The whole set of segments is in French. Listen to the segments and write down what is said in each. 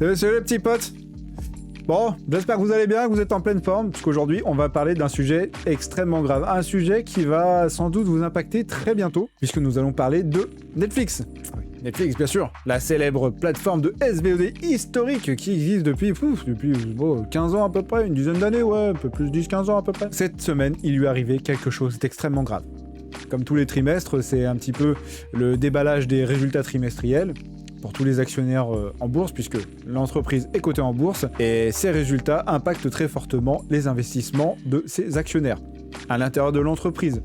Salut les petits potes. Bon, j'espère que vous allez bien, que vous êtes en pleine forme, parce qu'aujourd'hui, on va parler d'un sujet extrêmement grave. Un sujet qui va sans doute vous impacter très bientôt, puisque nous allons parler de Netflix. Netflix, bien sûr, la célèbre plateforme de SVOD historique qui existe depuis 15 ans à peu près, une dizaine d'années, ouais, un peu plus 10-15 ans à peu près. Cette semaine, il lui est arrivé quelque chose d'extrêmement grave. Comme tous les trimestres, c'est un petit peu le déballage des résultats trimestriels pour tous les actionnaires en bourse, puisque l'entreprise est cotée en bourse, et ces résultats impactent très fortement les investissements de ses actionnaires à l'intérieur de l'entreprise.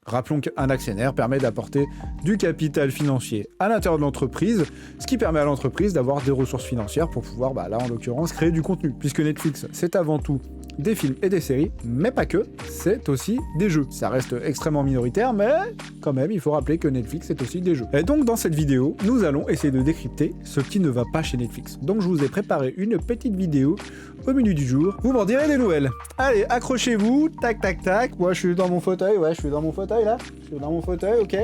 Rappelons qu'un actionnaire permet d'apporter du capital financier à l'intérieur de l'entreprise, ce qui permet à l'entreprise d'avoir des ressources financières pour pouvoir, là en l'occurrence, créer du contenu. Puisque Netflix, c'est avant tout des films et des séries, mais pas que, c'est aussi des jeux. Ça reste extrêmement minoritaire, mais quand même, il faut rappeler que Netflix, c'est aussi des jeux. Et donc, dans cette vidéo, nous allons essayer de décrypter ce qui ne va pas chez Netflix. Donc, je vous ai préparé une petite vidéo au menu du jour. Vous m'en direz des nouvelles. Allez, accrochez-vous, tac, tac, tac. Moi, je suis dans mon fauteuil, là. Je suis dans mon fauteuil, ok.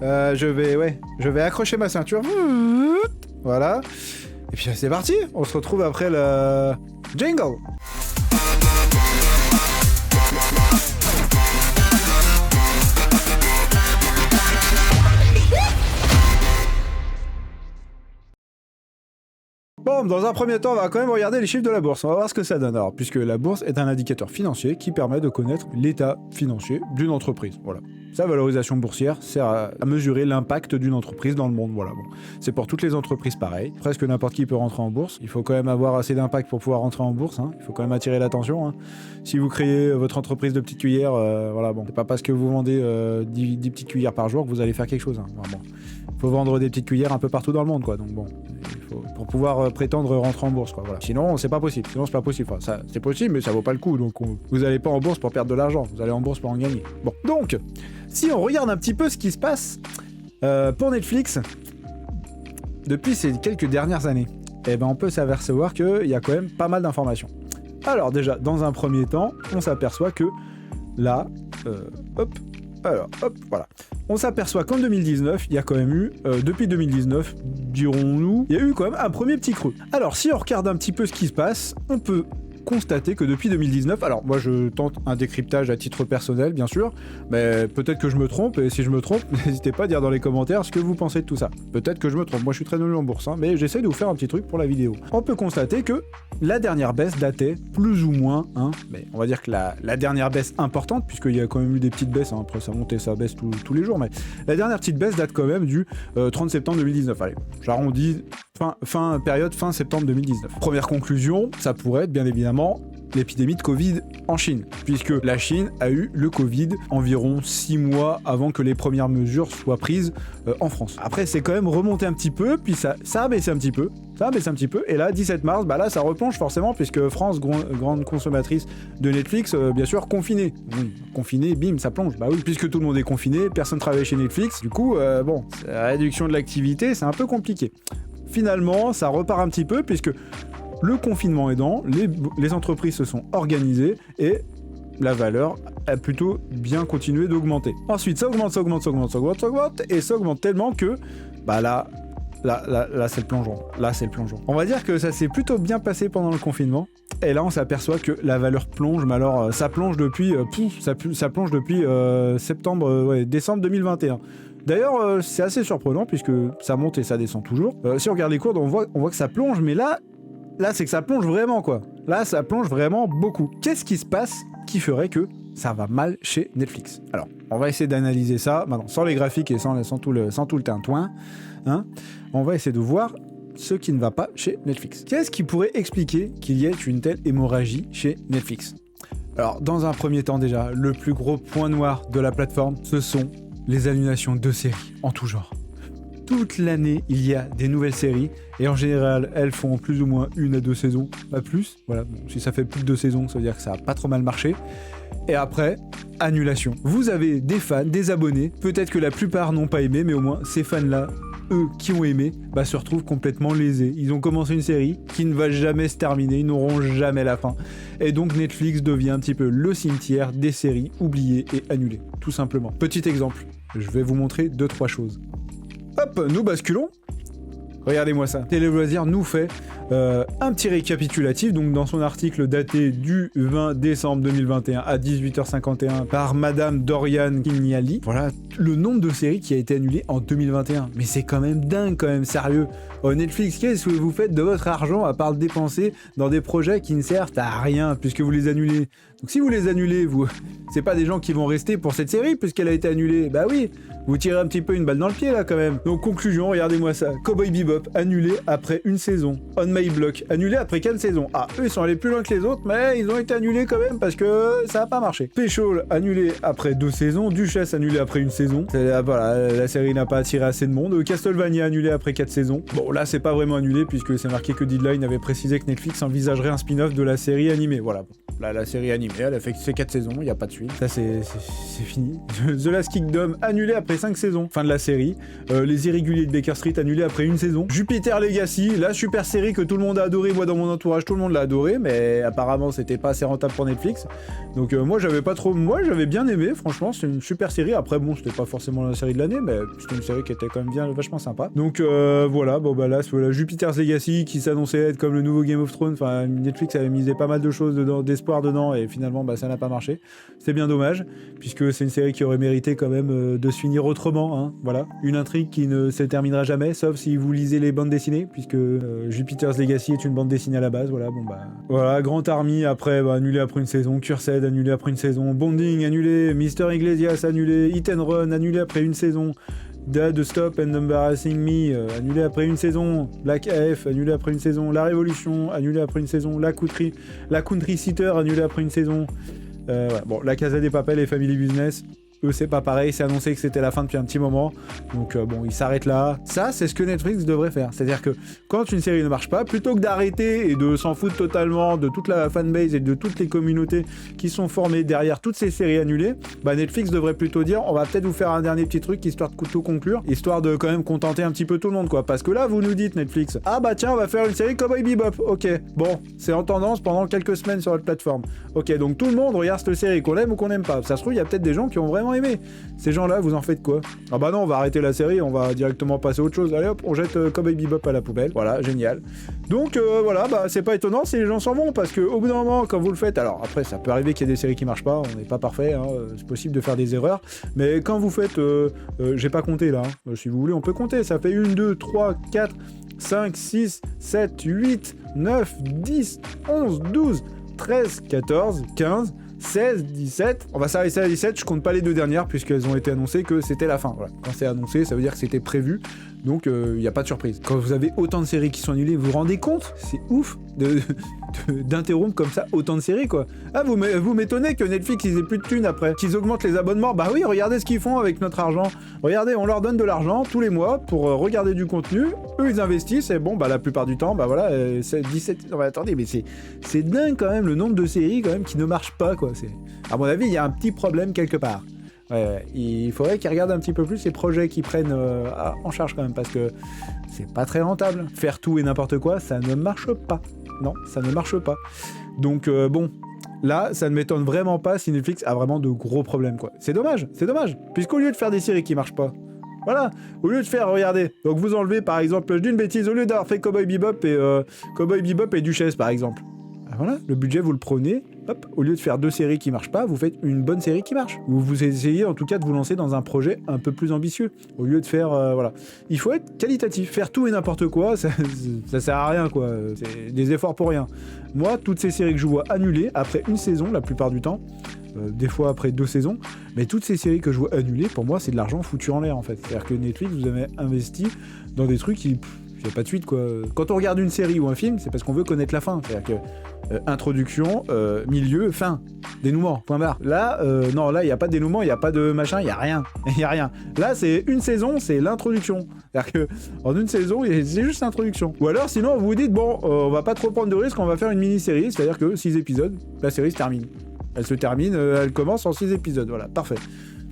Je vais accrocher ma ceinture. Voilà. Et puis, c'est parti. On se retrouve après le jingle. Bon, dans un premier temps, on va quand même regarder les chiffres de la bourse. On va voir ce que ça donne. Alors, puisque la bourse est un indicateur financier qui permet de connaître l'état financier d'une entreprise. Voilà. Sa valorisation boursière sert à mesurer l'impact d'une entreprise dans le monde. Voilà. Bon. C'est pour toutes les entreprises pareil. Presque n'importe qui peut rentrer en bourse. Il faut quand même avoir assez d'impact pour pouvoir rentrer en bourse. Hein. Il faut quand même attirer l'attention. Hein. Si vous créez votre entreprise de petites cuillères, voilà, bon, c'est pas parce que vous vendez 10 petites cuillères par jour que vous allez faire quelque chose. Hein. Enfin, bon. Faut vendre des petites cuillères un peu partout dans le monde, quoi. Donc bon, pour pouvoir prétendre rentrer en bourse, quoi. Voilà. Sinon, c'est pas possible. Sinon, c'est pas possible. Enfin, ça, c'est possible, mais ça vaut pas le coup. Donc, vous allez pas en bourse pour perdre de l'argent. Vous allez en bourse pour en gagner. Bon, donc, si on regarde un petit peu ce qui se passe pour Netflix depuis ces quelques dernières années, eh ben, on peut s'apercevoir qu'il y a quand même pas mal d'informations. Alors déjà, dans un premier temps, on s'aperçoit que là, voilà. On s'aperçoit qu'en 2019, il y a quand même eu, depuis 2019, dirons-nous, il y a eu quand même un premier petit creux. Alors, si on regarde un petit peu ce qui se passe, on peut constater que depuis 2019, alors moi je tente un décryptage à titre personnel bien sûr, mais peut-être que je me trompe, et si je me trompe, n'hésitez pas à dire dans les commentaires ce que vous pensez de tout ça. Peut-être que je me trompe, moi je suis très nul en bourse, hein, mais j'essaie de vous faire un petit truc pour la vidéo. On peut constater que la dernière baisse datait plus ou moins, hein, mais on va dire que la dernière baisse importante, puisqu'il y a quand même eu des petites baisses, hein, après ça monte et ça baisse tous les jours, mais la dernière petite baisse date quand même du 30 septembre 2019. Allez, j'arrondis, fin septembre 2019. Première conclusion, ça pourrait être bien évidemment l'épidémie de Covid en Chine, puisque la Chine a eu le Covid environ 6 mois avant que les premières mesures soient prises en France. Après, c'est quand même remonté un petit peu, puis ça a baissé un petit peu, et là, 17 mars, là, ça replonge forcément, puisque France, grande consommatrice de Netflix, bien sûr, confinée. Confinée, bim, ça plonge. Bah oui, puisque tout le monde est confiné, personne ne travaille chez Netflix, du coup, la réduction de l'activité, c'est un peu compliqué. Finalement, ça repart un petit peu, puisque le confinement aidant, les entreprises se sont organisées et la valeur a plutôt bien continué d'augmenter. Ensuite, ça augmente, et ça augmente tellement que, là, c'est le plongeon. Là, c'est le plongeon. On va dire que ça s'est plutôt bien passé pendant le confinement, et là, on s'aperçoit que la valeur plonge, mais alors, ça plonge depuis, décembre 2021. D'ailleurs, c'est assez surprenant, puisque ça monte et ça descend toujours. Si on regarde les cours, on voit que ça plonge, mais là, c'est que ça plonge vraiment, quoi. Là, ça plonge vraiment beaucoup. Qu'est-ce qui se passe qui ferait que ça va mal chez Netflix? Alors, on va essayer d'analyser ça, maintenant, sans les graphiques et sans tout le tintouin. Hein. On va essayer de voir ce qui ne va pas chez Netflix. Qu'est-ce qui pourrait expliquer qu'il y ait une telle hémorragie chez Netflix? Alors, dans un premier temps déjà, le plus gros point noir de la plateforme, ce sont les annulations de séries en tout genre. Toute l'année, il y a des nouvelles séries, et en général, elles font plus ou moins 1 à 2 saisons, pas plus. Voilà, bon, si ça fait plus de 2 saisons, ça veut dire que ça a pas trop mal marché. Et après, annulation. Vous avez des fans, des abonnés, peut-être que la plupart n'ont pas aimé, mais au moins, ces fans-là, eux qui ont aimé, se retrouvent complètement lésés. Ils ont commencé une série qui ne va jamais se terminer, ils n'auront jamais la fin. Et donc Netflix devient un petit peu le cimetière des séries oubliées et annulées, tout simplement. Petit exemple, je vais vous montrer 2-3 choses. Hop, nous basculons Regardez-moi ça. Télé Loisirs nous fait un petit récapitulatif, donc dans son article daté du 20 décembre 2021 à 18h51 par Madame Dorian Kignali. Voilà le nombre de séries qui a été annulé en 2021. Mais c'est quand même dingue, quand même, sérieux. Oh, Netflix, qu'est-ce que vous faites de votre argent à part le dépenser dans des projets qui ne servent à rien puisque vous les annulez? Donc si vous les annulez, c'est pas des gens qui vont rester pour cette série puisqu'elle a été annulée. Bah oui, vous tirez un petit peu une balle dans le pied là quand même. Donc conclusion, regardez-moi ça. Cowboy Bebop annulé après une saison. On My Block annulé après 4 saisons. Ah, eux ils sont allés plus loin que les autres, mais ils ont été annulés quand même parce que ça a pas marché. Péchol annulé après 2 saisons. Duchesse annulé après une saison. Voilà, la série n'a pas attiré assez de monde. Castlevania annulé après 4 saisons. Bon là c'est pas vraiment annulé puisque c'est marqué que Deadline avait précisé que Netflix envisagerait un spin-off de la série animée. Voilà. Là, la série animée, elle a fait ses 4 saisons, il n'y a pas de suite. Ça, c'est fini. The Last Kingdom, annulé après 5 saisons. Fin de la série. Les Irréguliers de Baker Street, annulé après une saison. Jupiter Legacy, la super série que tout le monde a adoré. Moi, dans mon entourage, tout le monde l'a adoré, mais apparemment, c'était pas assez rentable pour Netflix. Donc, moi, j'avais bien aimé, franchement. C'est une super série. Après, bon, c'était pas forcément la série de l'année, mais c'était une série qui était quand même vachement sympa. Donc, voilà. Bon, bah là, voilà, Jupiter's Legacy qui s'annonçait être comme le nouveau Game of Thrones. Enfin, Netflix avait misé pas mal de choses d'espoir dedans et finalement bah, ça n'a pas marché. C'est bien dommage puisque c'est une série qui aurait mérité quand même de se finir autrement. Hein. Voilà, une intrigue qui ne se terminera jamais sauf si vous lisez les bandes dessinées puisque Jupiter's Legacy est une bande dessinée à la base. Voilà, bon bah voilà, Grand Army après annulé après une saison, Cursed annulé après une saison, Bonding annulé, Mister Iglesias annulé, Hit and Run annulé après une saison. The Stop and Embarrassing Me, annulé après une saison. Black AF, annulé après une saison. La Révolution, annulé après une saison. La Country Sitter, annulé après une saison. Ouais. Bon, La Casa des Papel et Family Business, eux c'est pas pareil, c'est annoncé que c'était la fin depuis un petit moment, donc bon, ils s'arrêtent là. Ça, c'est ce que Netflix devrait faire, c'est-à-dire que quand une série ne marche pas, plutôt que d'arrêter et de s'en foutre totalement de toute la fanbase et de toutes les communautés qui sont formées derrière toutes ces séries annulées, bah Netflix devrait plutôt dire, on va peut-être vous faire un dernier petit truc, histoire de tout conclure, histoire de quand même contenter un petit peu tout le monde, quoi, parce que là, vous nous dites, Netflix, ah bah tiens, on va faire une série Cowboy Bebop, ok, bon, c'est en tendance pendant quelques semaines sur votre plateforme, ok, donc tout le monde regarde cette série, qu'on aime ou qu'on n'aime pas, ça se trouve, il y a peut-être des gens qui ont vraiment aimé. Ces gens-là, vous en faites quoi? Ah bah non, on va arrêter la série, on va directement passer à autre chose. Allez hop, on jette Cowboy Bebop à la poubelle. Voilà, génial. Donc voilà, bah c'est pas étonnant si les gens s'en vont, parce que au bout d'un moment, quand vous le faites, alors après ça peut arriver qu'il y ait des séries qui marchent pas, on n'est pas parfait, hein, c'est possible de faire des erreurs, mais quand vous faites, j'ai pas compté là, hein. Si vous voulez on peut compter, ça fait 1, 2, 3, 4, 5, 6, 7, 8, 9, 10, 11, 12, 13, 14, 15... 16, 17, on va s'arrêter à 17, je compte pas les 2 dernières puisqu'elles ont été annoncées que c'était la fin. Voilà. Quand c'est annoncé, ça veut dire que c'était prévu, donc il n'y a pas de surprise. Quand vous avez autant de séries qui sont annulées, vous vous rendez compte? C'est ouf d'interrompre comme ça autant de séries, quoi. Ah, vous m'étonnez que Netflix ils aient plus de thunes après, qu'ils augmentent les abonnements. Bah oui, regardez ce qu'ils font avec notre argent. Regardez, on leur donne de l'argent tous les mois pour regarder du contenu. Eux ils investissent et bon bah la plupart du temps bah voilà c'est 17. Non mais attendez, mais c'est dingue quand même le nombre de séries quand même qui ne marchent pas, quoi. C'est, à mon avis, il y a un petit problème quelque part. Ouais, il faudrait qu'ils regardent un petit peu plus ces projets qu'ils prennent en charge quand même, parce que c'est pas très rentable. Faire tout et n'importe quoi, ça ne marche pas. Non, ça ne marche pas. Donc bon, là, ça ne m'étonne vraiment pas si Netflix a vraiment de gros problèmes, quoi. C'est dommage, puisqu'au lieu de faire des séries qui marchent pas, voilà, au lieu de faire, regardez, donc vous enlevez par exemple, je dis une bêtise, au lieu d'avoir fait Cowboy Bebop et Duchesse par exemple, ben voilà, le budget vous le prenez, hop, au lieu de faire 2 séries qui marchent pas, vous faites une bonne série qui marche. Ou vous essayez en tout cas de vous lancer dans un projet un peu plus ambitieux, au lieu de faire, voilà. Il faut être qualitatif, faire tout et n'importe quoi, ça sert à rien, quoi, c'est des efforts pour rien. Moi, toutes ces séries que je vois annulées, après une saison, la plupart du temps, des fois après 2 saisons, mais toutes ces séries que je vois annulées, pour moi, c'est de l'argent foutu en l'air, en fait. C'est-à-dire que Netflix, vous avez investi dans des trucs qui... il n'y a pas de suite, quoi. Quand on regarde une série ou un film, c'est parce qu'on veut connaître la fin. C'est-à-dire que introduction, milieu, fin, dénouement, point barre. Là, non, là, il n'y a pas de dénouement, il n'y a pas de machin, il n'y a rien. Il n'y a rien. Là, c'est une saison, c'est l'introduction. C'est-à-dire que en une saison, c'est juste l'introduction. Ou alors, sinon, vous vous dites, bon, on va pas trop prendre de risques, on va faire une mini-série, c'est-à-dire que 6 épisodes, la série se termine. Elle se termine, elle commence en 6 épisodes, voilà, parfait.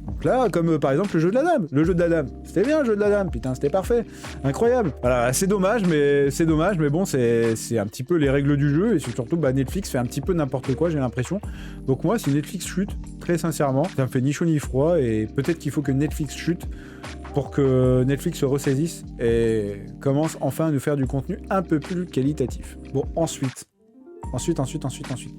Donc là, comme par exemple le jeu de la dame. Le jeu de la dame, c'était bien le jeu de la dame, putain, c'était parfait. Incroyable. Voilà, c'est dommage, mais bon, c'est un petit peu les règles du jeu, et surtout, Netflix fait un petit peu n'importe quoi, j'ai l'impression. Donc moi, si Netflix chute, très sincèrement, ça me fait ni chaud ni froid, et peut-être qu'il faut que Netflix chute pour que Netflix se ressaisisse et commence enfin à nous faire du contenu un peu plus qualitatif. Bon, ensuite,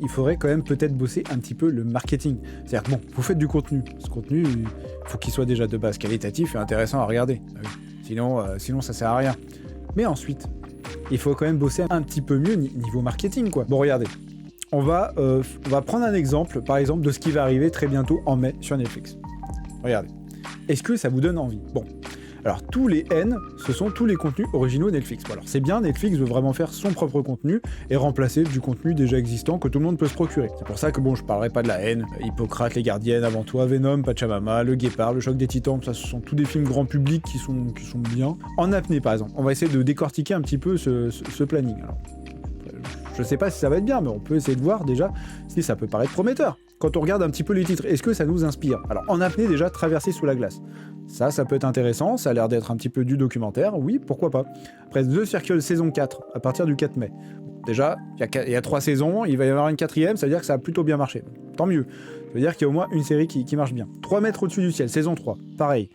il faudrait quand même peut-être bosser un petit peu le marketing. C'est-à-dire que bon, vous faites du contenu. Ce contenu, il faut qu'il soit déjà de base qualitatif et intéressant à regarder. Sinon ça sert à rien. Mais ensuite, il faut quand même bosser un petit peu mieux niveau marketing, quoi. Bon, regardez. On va prendre un exemple, par exemple, de ce qui va arriver très bientôt en mai sur Netflix. Regardez. Est-ce que ça vous donne envie? Bon. Alors, tous les N, ce sont tous les contenus originaux Netflix. Bon, alors, c'est bien, Netflix veut vraiment faire son propre contenu et remplacer du contenu déjà existant que tout le monde peut se procurer. C'est pour ça que, bon, je parlerai pas de la haine. Hippocrate, Les Gardiennes, Avant toi, Venom, Pachamama, Le Guépard, Le Choc des Titans, ça, ce sont tous des films grand public qui sont bien. En apnée, par exemple, on va essayer de décortiquer un petit peu ce planning. Alors, je sais pas si ça va être bien, mais on peut essayer de voir déjà si ça peut paraître prometteur. Quand on regarde un petit peu les titres, est-ce que ça nous inspire? Alors, en apnée, déjà, Traverser sous la glace. Ça peut être intéressant, ça a l'air d'être un petit peu du documentaire, oui, pourquoi pas. Après, The Circle saison 4, à partir du 4 mai. Bon, déjà, il y a 3 saisons, il va y avoir une 4e, ça veut dire que ça a plutôt bien marché. Tant mieux. Ça veut dire qu'il y a au moins une série qui marche bien. 3 mètres au-dessus du ciel, saison 3, pareil.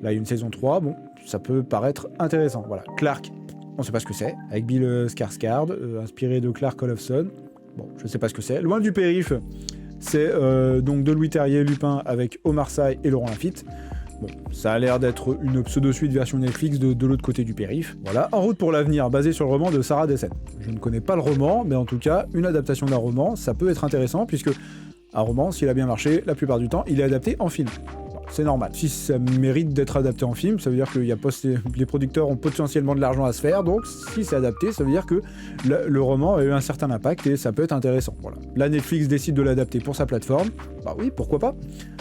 Là, il y a une saison 3, bon, ça peut paraître intéressant. Voilà, Clark, on sait pas ce que c'est, avec Bill Skarsgård, inspiré de Clark Olofsson. Bon, je sais pas ce que c'est. Loin du périph', c'est donc de Louis Terrier, Lupin, avec Omar Sy et Laurent Lafitte. Bon, ça a l'air d'être une pseudo-suite version Netflix de l'autre côté du périph'. Voilà, En route pour l'avenir, basé sur le roman de Sarah Dessen. Je ne connais pas le roman, mais en tout cas, une adaptation d'un roman, ça peut être intéressant, puisque un roman, s'il a bien marché, la plupart du temps, il est adapté en film. C'est normal. Si ça mérite d'être adapté en film, ça veut dire que les producteurs ont potentiellement de l'argent à se faire, donc si c'est adapté, ça veut dire que le roman a eu un certain impact et ça peut être intéressant. Voilà. Là, Netflix décide de l'adapter pour sa plateforme. Bah oui, pourquoi pas.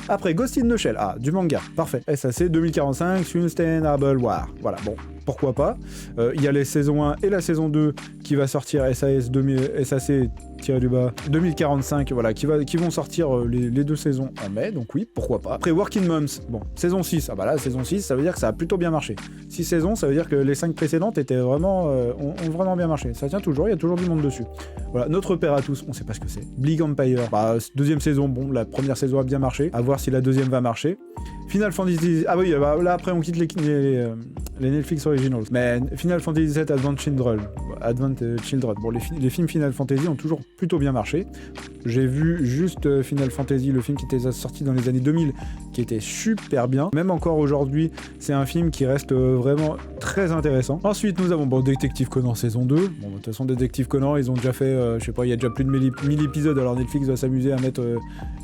Après, Ghost in the Shell, du manga, parfait. SAC 2045, Sustainable War. Voilà, bon, pourquoi pas. Il y a les saisons 1 et la saison 2 qui va sortir SAC 2045, voilà, qui vont sortir les 2 saisons en mai, donc oui, pourquoi pas. Après, Working Moms, bon, saison 6, la saison 6, ça veut dire que ça a plutôt bien marché. 6 saisons, ça veut dire que les 5 précédentes étaient vraiment, ont vraiment bien marché. Ça tient toujours, il y a toujours du monde dessus. Voilà, Notre Père à tous, on sait pas ce que c'est. Bleak Empire, 2e saison, bon, la première saison a bien marché, à voir si la 2e va marcher. Final Fantasy, ah oui, là après on quitte les Netflix Originals, mais Final Fantasy VII Advent Children, bon, les films Final Fantasy ont toujours plutôt bien marché. J'ai vu juste Final Fantasy, le film qui était sorti dans les années 2000, qui était super bien. Même encore aujourd'hui, c'est un film qui reste vraiment très intéressant. Ensuite, nous avons Détective Conan saison 2. Bon, de toute façon, Détective Conan, ils ont déjà fait, je sais pas, il y a déjà plus de 1000 épisodes, alors Netflix va s'amuser à mettre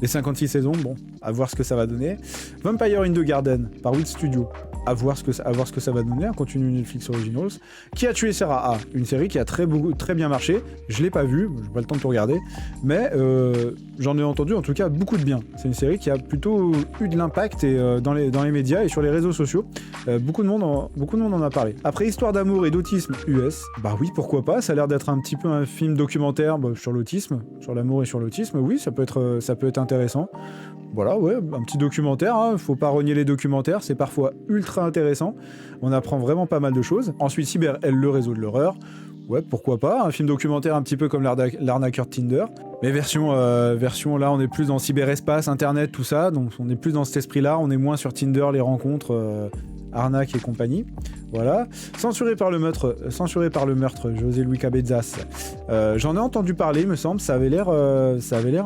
les 56 saisons. Bon, à voir ce que ça va donner. Vampire in the Garden, par Wit Studio. À voir ce que ça va donner, un contenu Netflix Originals. Qui a tué Sarah? Une série qui a très bien marché. Je l'ai pas vue, j'ai pas le temps de tout regarder, mais j'en ai entendu en tout cas beaucoup de bien. C'est une série qui a plutôt eu de l'impact et dans les médias et sur les réseaux sociaux. Beaucoup de monde en a parlé. Après, Histoire d'amour et d'autisme US, bah oui, pourquoi pas, ça a l'air d'être un petit peu un film documentaire sur l'autisme, sur l'amour et sur l'autisme, oui, ça peut être intéressant. Voilà, ouais, un petit documentaire, faut pas renier les documentaires, c'est parfois ultra intéressant, on apprend vraiment pas mal de choses. Ensuite, CyberL, le réseau de l'horreur, ouais, pourquoi pas, un film documentaire un petit peu comme l'arnaqueur Tinder, mais version là, on est plus dans cyberespace, internet, tout ça, donc on est plus dans cet esprit-là, on est moins sur Tinder, les rencontres, arnaque et compagnie. Voilà. Censuré par le meurtre, José Luis Cabezas. J'en ai entendu parler, il me semble, ça avait l'air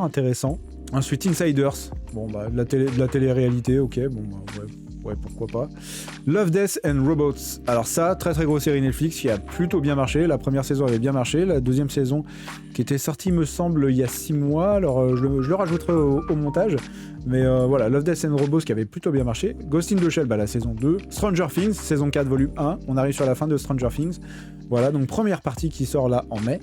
intéressant. Ensuite, Insiders, bon de la télé-réalité, ok, bon ouais, pourquoi pas. Love, Death and Robots, alors ça, très très grosse série Netflix qui a plutôt bien marché, la première saison avait bien marché, la 2e saison qui était sortie me semble il y a 6 mois, alors je le rajouterai au montage, mais voilà, Love, Death and Robots qui avait plutôt bien marché, Ghost in the Shell, la saison 2, Stranger Things, saison 4, volume 1, on arrive sur la fin de Stranger Things, voilà, donc première partie qui sort là en mai.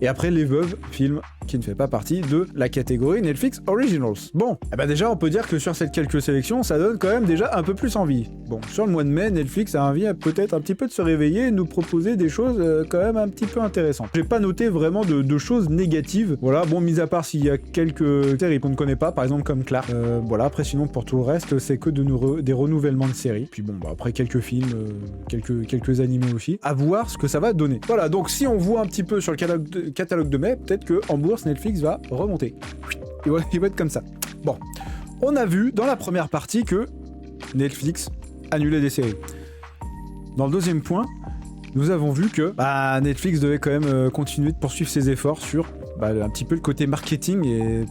Et après, Les Veuves, film qui ne fait pas partie de la catégorie Netflix Originals. Bon, eh ben déjà on peut dire que sur ces quelques sélections, ça donne quand même déjà un peu plus envie. Bon, sur le mois de mai, Netflix a envie peut-être un petit peu de se réveiller et de nous proposer des choses quand même un petit peu intéressantes. J'ai pas noté vraiment de choses négatives. Voilà, bon, mis à part s'il y a quelques séries qu'on ne connaît pas, par exemple comme Clark. Voilà, après sinon pour tout le reste, c'est que des renouvellements de séries. Puis bon, bah, après quelques films, quelques animés aussi. À voir ce que ça va donner. Voilà, donc si on voit un petit peu sur le catalogue de mai, peut-être qu'en bourse, Netflix va remonter. Il va être comme ça. Bon, on a vu dans la première partie que Netflix annulait des séries. Dans le deuxième point, nous avons vu que Netflix devait quand même continuer de poursuivre ses efforts sur un petit peu le côté marketing et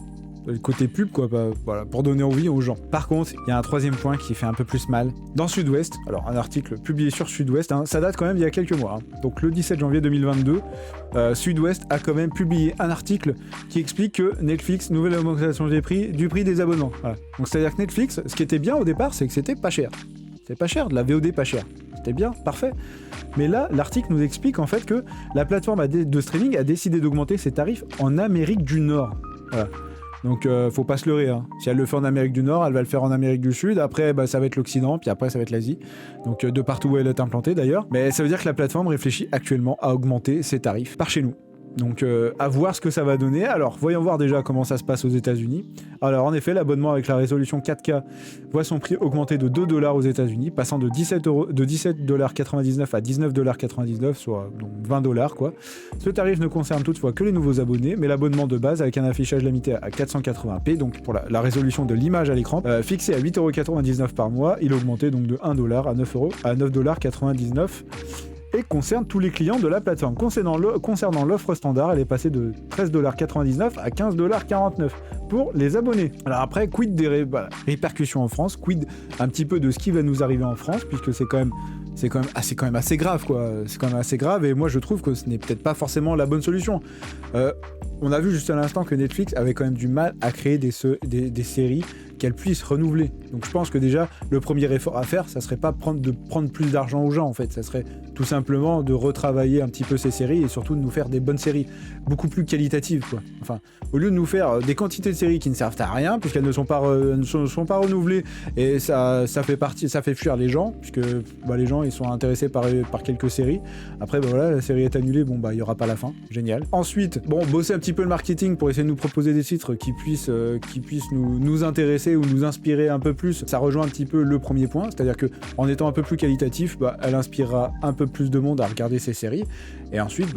le côté pub, quoi, voilà, pour donner envie aux gens. Par contre, il y a un troisième point qui fait un peu plus mal. Dans Sud-Ouest, alors un article publié sur Sud-Ouest, ça date quand même d'il y a quelques mois. Donc le 17 janvier 2022, Sud-Ouest a quand même publié un article qui explique que Netflix, nouvelle augmentation du prix des abonnements. Voilà. Donc c'est-à-dire que Netflix, ce qui était bien au départ, c'est que c'était pas cher. C'était pas cher, de la VOD pas cher. C'était bien, parfait. Mais là, l'article nous explique en fait que la plateforme de streaming a décidé d'augmenter ses tarifs en Amérique du Nord. Voilà. Donc faut pas se leurrer, hein. Si elle le fait en Amérique du Nord, elle va le faire en Amérique du Sud, après ça va être l'Occident, puis après ça va être l'Asie, donc de partout où elle est implantée d'ailleurs. Mais ça veut dire que la plateforme réfléchit actuellement à augmenter ses tarifs par chez nous. Donc à voir ce que ça va donner. Alors voyons voir déjà comment ça se passe aux États-Unis. Alors en effet, l'abonnement avec la résolution 4K voit son prix augmenter de $2 aux États-Unis, passant de $17,99 à $19,99, soit donc $20 quoi. Ce tarif ne concerne toutefois que les nouveaux abonnés, mais l'abonnement de base avec un affichage limité à 480p, donc pour la résolution de l'image à l'écran, fixé à $8,99 par mois, il augmentait donc de $1 à $9,99. Et concerne tous les clients de la plateforme. Concernant l'offre standard, elle est passée de $13,99 à $15,49 pour les abonnés. Alors après, quid des répercussions en France, quid un petit peu de ce qui va nous arriver en France, puisque c'est quand même assez grave, quoi. C'est quand même assez grave, et moi je trouve que ce n'est peut-être pas forcément la bonne solution. On a vu juste à l'instant que Netflix avait quand même du mal à créer des séries qu'elle puisse renouveler. Donc je pense que déjà, le premier effort à faire, ça serait pas de prendre plus d'argent aux gens, en fait. Ça serait tout simplement de retravailler un petit peu ces séries et surtout de nous faire des bonnes séries, beaucoup plus qualitatives, quoi. Enfin, au lieu de nous faire des quantités de séries qui ne servent à rien, puisqu'elles ne sont pas renouvelées, et ça fait fuir les gens, puisque les gens ils sont intéressés par quelques séries. Après, voilà, la série est annulée, il y aura pas la fin, génial. Ensuite, bosser un petit peu le marketing pour essayer de nous proposer des titres qui puissent nous intéresser ou nous inspirer un peu plus. Ça rejoint un petit peu le premier point, c'est-à-dire que en étant un peu plus qualitatif, elle inspirera un peu plus de monde à regarder ces séries, et ensuite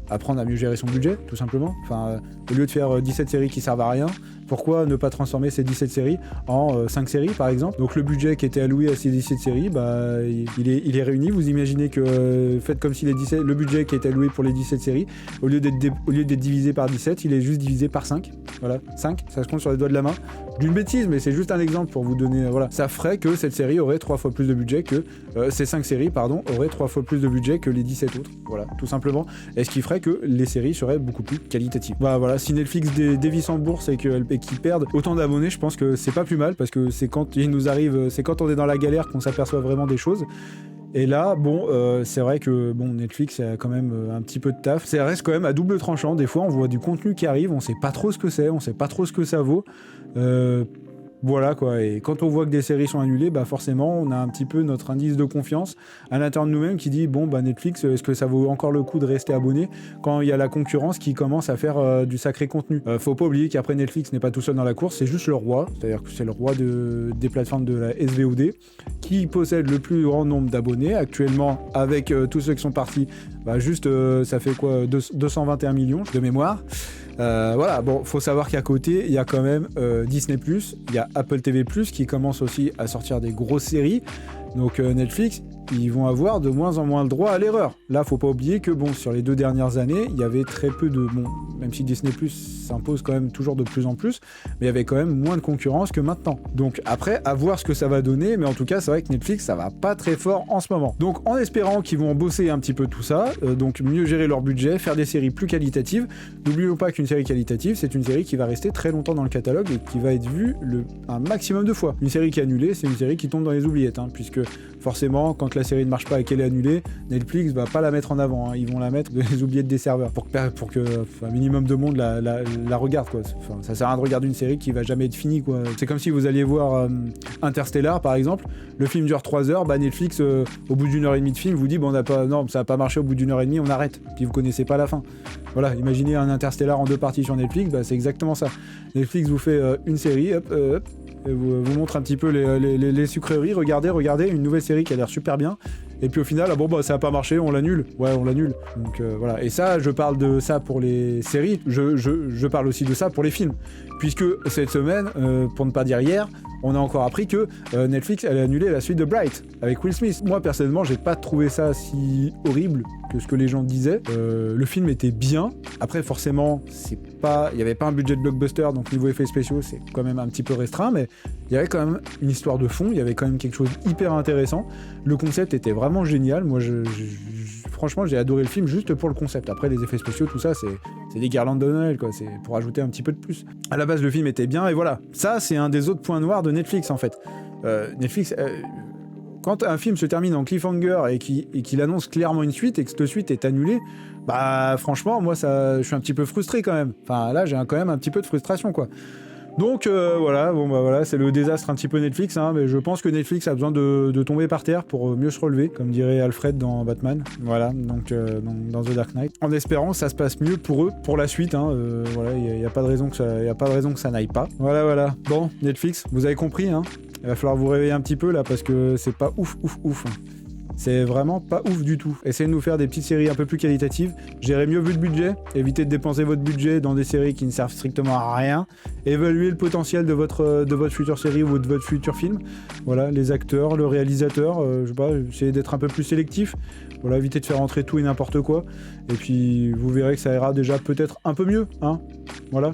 apprendre à mieux gérer son budget, tout simplement. Enfin, au lieu de faire 17 séries qui servent à rien, pourquoi ne pas transformer ces 17 séries en 5 séries par exemple? Donc le budget qui était alloué à ces 17 séries, il est réuni. Vous imaginez que faites comme si le budget qui était alloué pour les 17 séries, au lieu d'être divisé par 17, il est juste divisé par 5. Voilà, 5, ça se compte sur les doigts de la main. D'une bêtise, mais c'est juste un exemple pour vous donner, voilà. Ça ferait que cette série aurait 3 fois plus de budget que ces 5 séries, auraient 3 fois plus de budget que les 17 autres. Voilà, tout simplement. Et ce qui ferait que les séries seraient beaucoup plus qualitatives. Voilà, si Netflix dévisse en bourse et qu'ils perdent autant d'abonnés, je pense que c'est pas plus mal, parce que c'est quand on est dans la galère qu'on s'aperçoit vraiment des choses. Et là, c'est vrai que Netflix a quand même un petit peu de taf. Ça reste quand même à double tranchant. Des fois, on voit du contenu qui arrive, on sait pas trop ce que c'est, on sait pas trop ce que ça vaut. Voilà quoi, et quand on voit que des séries sont annulées, forcément on a un petit peu notre indice de confiance à l'intérieur de nous-mêmes qui dit Netflix, est-ce que ça vaut encore le coup de rester abonné quand il y a la concurrence qui commence à faire du sacré contenu. Faut pas oublier qu'après Netflix n'est pas tout seul dans la course, c'est juste le roi, c'est-à-dire que c'est le roi des plateformes de la SVOD qui possède le plus grand nombre d'abonnés actuellement, avec tous ceux qui sont partis, ça fait quoi, 221 millions de mémoire. Voilà, faut savoir qu'à côté, il y a quand même Disney+, il y a Apple TV+, qui commence aussi à sortir des grosses séries. Donc Netflix, ils vont avoir de moins en moins le droit à l'erreur. Là, faut pas oublier que sur les 2 dernières années, il y avait très peu de... même si Disney+, s'impose quand même toujours de plus en plus, mais il y avait quand même moins de concurrence que maintenant. Donc après, à voir ce que ça va donner, mais en tout cas, c'est vrai que Netflix, ça va pas très fort en ce moment. Donc en espérant qu'ils vont bosser un petit peu tout ça, donc mieux gérer leur budget, faire des séries plus qualitatives. N'oublions pas qu'une série qualitative, c'est une série qui va rester très longtemps dans le catalogue et qui va être vue un maximum de fois. Une série qui est annulée, c'est une série qui tombe dans les oubliettes, puisque forcément, quand la série ne marche pas et qu'elle est annulée, Netflix va pas la mettre en avant, hein. Ils vont la mettre les oubliettes des serveurs pour que un minimum de monde la regarde, quoi. Enfin, ça sert à rien de regarder une série qui va jamais être finie, quoi. C'est comme si vous alliez voir Interstellar, par exemple. Le film dure 3 heures, bah Netflix, au bout d'1 heure et demie de film, vous dit bon, non, ça a pas marché au bout d'1 heure et demie, on arrête. Puis vous connaissez pas la fin. Voilà, imaginez un Interstellar en 2 parties sur Netflix, bah c'est exactement ça. Netflix vous fait une série, hop, et vous montre un petit peu les sucreries. Regardez, une nouvelle série qui a l'air super bien. Et puis au final, bon bah ça a pas marché, on l'annule. Ouais, on l'annule. Donc voilà. Et ça, je parle de ça pour les séries. Je parle aussi de ça pour les films. Puisque cette semaine, pour ne pas dire hier, on a encore appris que Netflix allait annuler la suite de Bright avec Will Smith. Moi personnellement, j'ai pas trouvé ça si horrible que ce que les gens disaient. Le film était bien. Après, forcément, il y avait pas un budget de blockbuster, donc niveau effets spéciaux, c'est quand même un petit peu restreint, mais il y avait quand même une histoire de fond. Il y avait quand même quelque chose hyper intéressant. Le concept était vraiment génial. Moi, franchement, j'ai adoré le film juste pour le concept. Après, les effets spéciaux, tout ça, c'est des guirlandes de Noël, quoi. C'est pour ajouter un petit peu de plus. À la base, le film était bien, et voilà. Ça, c'est un des autres points noirs de Netflix, en fait. Netflix, quand un film se termine en cliffhanger et qu'il annonce clairement une suite et que cette suite est annulée, bah franchement, moi, je suis un petit peu frustré quand même. Enfin, là, j'ai quand même un petit peu de frustration, quoi. Donc voilà, c'est le désastre un petit peu Netflix, hein, mais je pense que Netflix a besoin de tomber par terre pour mieux se relever, comme dirait Alfred dans Batman. Voilà, donc dans The Dark Knight. En espérant que ça se passe mieux pour eux, pour la suite. Hein, voilà, il n'y a pas de raison que ça n'aille pas. Voilà. Bon, Netflix, vous avez compris, hein. Il va falloir vous réveiller un petit peu là parce que c'est pas ouf. C'est vraiment pas ouf du tout. Essayez de nous faire des petites séries un peu plus qualitatives. Gérez mieux votre budget. Évitez de dépenser votre budget dans des séries qui ne servent strictement à rien. Évaluez le potentiel de votre future série ou de votre futur film. Voilà, les acteurs, le réalisateur. Je sais pas, essayez d'être un peu plus sélectif. Voilà, évitez de faire entrer tout et n'importe quoi. Et puis, vous verrez que ça ira déjà peut-être un peu mieux. Hein, voilà.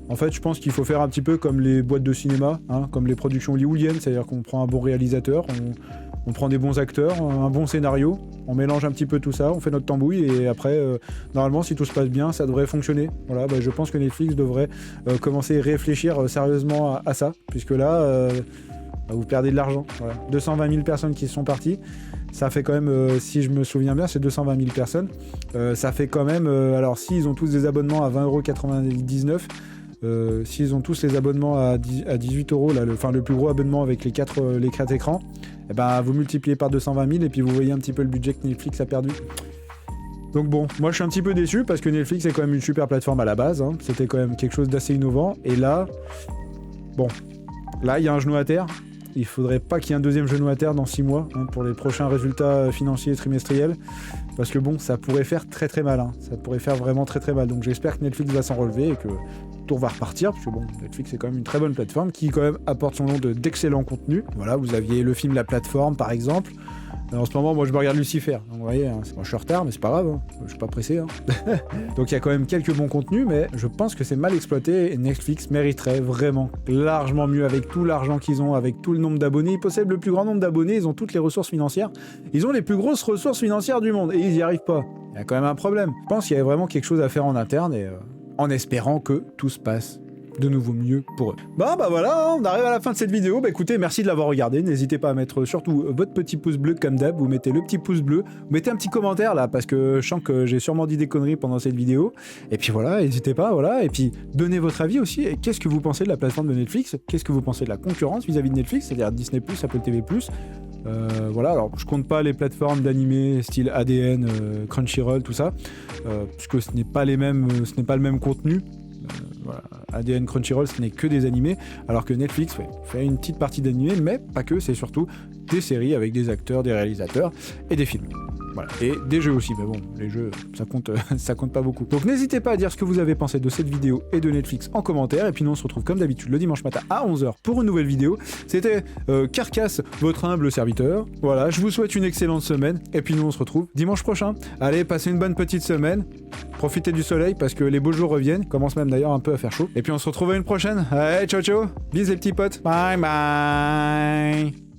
En fait, je pense qu'il faut faire un petit peu comme les boîtes de cinéma, hein, comme les productions hollywoodiennes. C'est-à-dire qu'on prend un bon réalisateur, on prend des bons acteurs, un bon scénario, on mélange un petit peu tout ça, on fait notre tambouille et après, normalement, si tout se passe bien, ça devrait fonctionner. Voilà, je pense que Netflix devrait commencer à réfléchir sérieusement à ça, puisque là, vous perdez de l'argent. Voilà. 220 000 personnes qui sont parties, ça fait quand même, si je me souviens bien, c'est 220 000 personnes. Ça fait quand même, alors s'ils ont tous des abonnements à 20,99 €, s'ils ont tous les abonnements à 18 €, là, le plus gros abonnement avec les 4 écrans, et ben, vous multipliez par 220 000 et puis vous voyez un petit peu le budget que Netflix a perdu. Donc bon, moi je suis un petit peu déçu parce que Netflix est quand même une super plateforme à la base, hein. C'était quand même quelque chose d'assez innovant et là, il y a un genou à terre. Il faudrait pas qu'il y ait un deuxième genou à terre dans 6 mois, hein, pour les prochains résultats financiers trimestriels, parce que bon, ça pourrait faire très très mal, hein. Ça pourrait faire vraiment très très mal. Donc j'espère que Netflix va s'en relever et que tout va repartir, parce que bon, Netflix est quand même une très bonne plateforme qui quand même apporte son lot d'excellents contenus. Voilà, vous aviez le film La Plateforme par exemple. En ce moment, moi je me regarde Lucifer. Donc, vous voyez, hein, je suis en retard, mais c'est pas grave, hein. Je suis pas pressé. Hein. Donc il y a quand même quelques bons contenus, mais je pense que c'est mal exploité et Netflix mériterait vraiment largement mieux avec tout l'argent qu'ils ont, avec tout le nombre d'abonnés. Ils possèdent le plus grand nombre d'abonnés, ils ont toutes les ressources financières. Ils ont les plus grosses ressources financières du monde et ils n'y arrivent pas. Il y a quand même un problème. Je pense qu'il y avait vraiment quelque chose à faire en interne et en espérant que tout se passe de nouveau mieux pour eux. Bah voilà, on arrive à la fin de cette vidéo. Écoutez, merci de l'avoir regardé. N'hésitez pas à mettre surtout votre petit pouce bleu comme d'hab. Vous mettez le petit pouce bleu. Vous mettez un petit commentaire là parce que je sens que j'ai sûrement dit des conneries pendant cette vidéo. Et puis voilà, n'hésitez pas, voilà. Et puis donnez votre avis aussi. Et qu'est-ce que vous pensez de la plateforme de Netflix? Qu'est-ce que vous pensez de la concurrence vis-à-vis de Netflix, c'est-à-dire Disney+, Apple TV+. Voilà, alors je compte pas les plateformes d'animé style ADN, Crunchyroll, tout ça, puisque ce n'est pas le même contenu. Voilà. ADN, Crunchyroll, ce n'est que des animés, alors que Netflix fait une petite partie d'animés, mais pas que, c'est surtout des séries avec des acteurs, des réalisateurs et des films. Voilà. Et des jeux aussi, mais bon, les jeux, ça compte pas beaucoup. Donc n'hésitez pas à dire ce que vous avez pensé de cette vidéo et de Netflix en commentaire, et puis nous on se retrouve comme d'habitude le dimanche matin à 11 h pour une nouvelle vidéo. C'était Carcasse, votre humble serviteur. Voilà, je vous souhaite une excellente semaine, et puis nous on se retrouve dimanche prochain. Allez, passez une bonne petite semaine, profitez du soleil, parce que les beaux jours reviennent, commence même d'ailleurs un peu à faire chaud, et puis on se retrouve à une prochaine. Allez, ciao ciao, bisous les petits potes, bye bye.